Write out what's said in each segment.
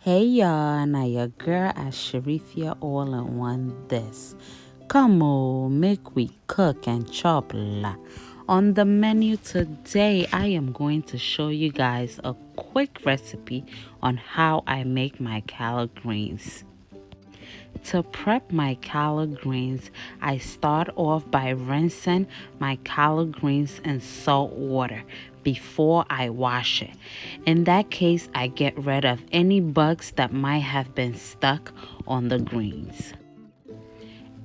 Hey y'all, now your girl Ashirifia All in one this. Come on, make we cook and chop la. On the menu today, I am going to show you guys a quick recipe on how I make my collard greens. To prep my collard greens, I start off by rinsing my collard greens in salt water before I wash it. In that case, I get rid of any bugs that might have been stuck on the greens.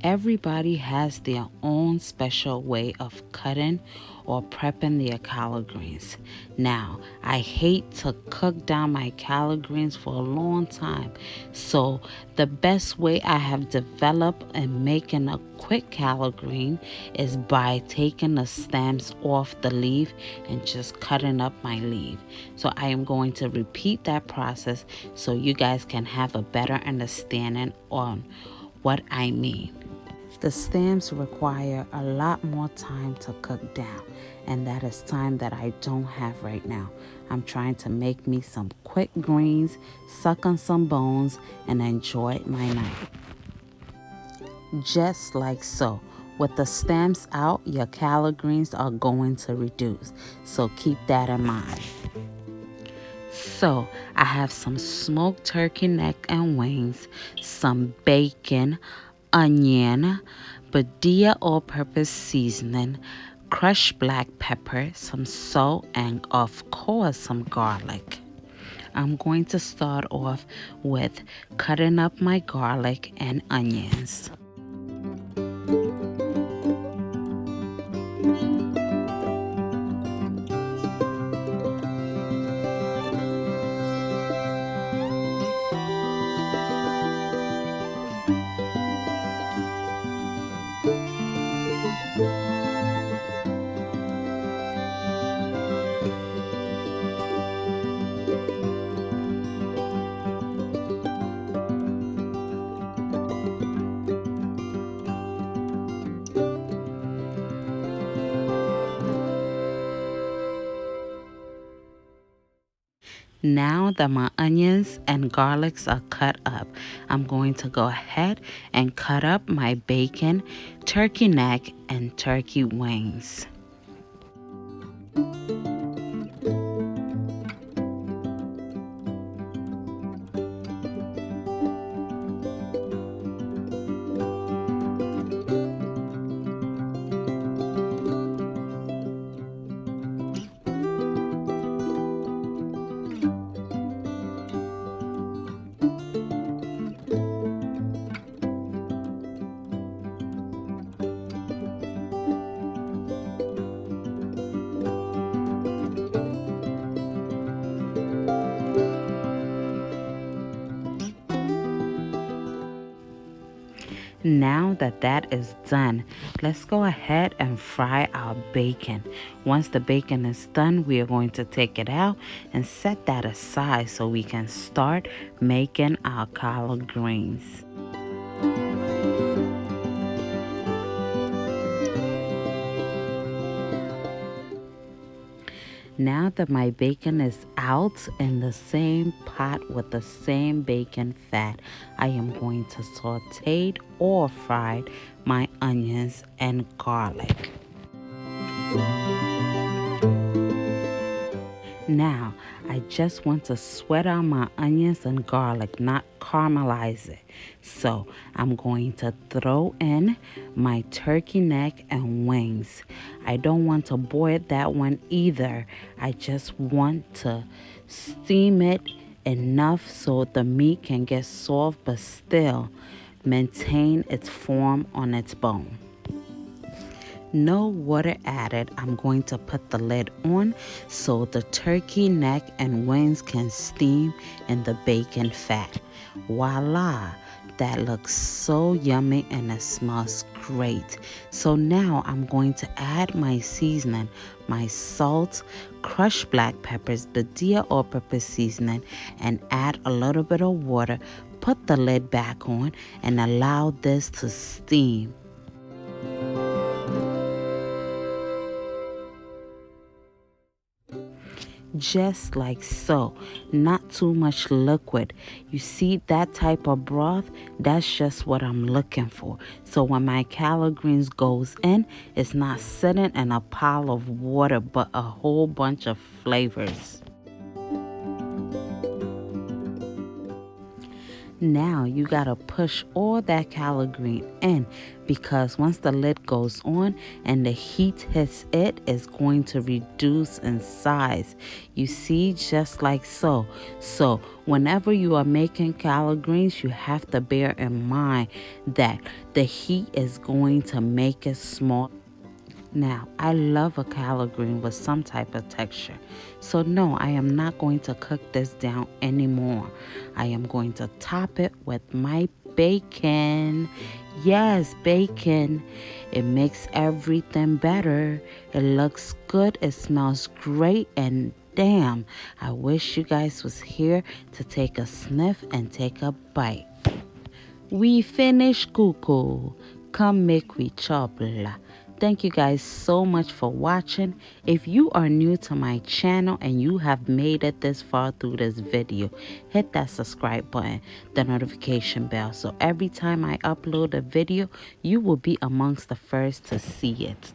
Everybody has their own special way of cutting or prepping their collard greens. Now, I hate to cook down my collard greens for a long time, so the best way I have developed in making a quick collard green is by taking the stems off the leaf and just cutting up my leaf. So I am going to repeat that process so you guys can have a better understanding on what I mean. The stems require a lot more time to cook down, and that is time that I don't have right now. I'm trying to make me some quick greens, suck on some bones, and enjoy my night. Just like so. With the stems out, your collard greens are going to reduce, so keep that in mind. So I have some smoked turkey neck and wings, some bacon, onion, Badia all-purpose seasoning, crushed black pepper, some salt, and of course some garlic. I'm going to start off with cutting up my garlic and onions. Now that my onions and garlics are cut up, I'm going to go ahead and cut up my bacon, turkey neck, and turkey wings. Now that is done, let's go ahead and fry our bacon. Once the bacon is done, we are going to take it out and set that aside so we can start making our collard greens. Now that my bacon is out in the same pot with the same bacon fat, I am going to saute or fry my onions and garlic. Now, I just want to sweat out my onions and garlic, not caramelize it. So, I'm going to throw in my turkey neck and wings. I don't want to boil that one either. I just want to steam it enough so the meat can get soft but still maintain its form on its bone. No water added. I'm going to put the lid on so the turkey neck and wings can steam in the bacon fat. Voila! That looks so yummy and it smells great. So now I'm going to add my seasoning, my salt, crushed black peppers, Badia all-purpose seasoning, and add a little bit of water. Put the lid back on and allow this to steam. just like so. Not too much liquid. You see that type of broth? That's just what I'm looking for. So when my collard greens goes in, it's not sitting in a pile of water, but a whole bunch of flavors. Now you gotta push all that collard green in, because once the lid goes on and the heat hits it, it's going to reduce in size. You see, just like so. So whenever you are making collard greens, you have to bear in mind that the heat is going to make it small. Now, I love a collard green with some type of texture. So no, I am not going to cook this down anymore. I am going to top it with my bacon. Yes, bacon. It makes everything better. It looks good. It smells great. And damn, I wish you guys was here to take a sniff and take a bite. We finished cuckoo. Come make we chop la. Thank you guys so much for watching. If you are new to my channel and you have made it this far through this video, hit that subscribe button, the notification bell, so every time I upload a video, you will be amongst the first to see it.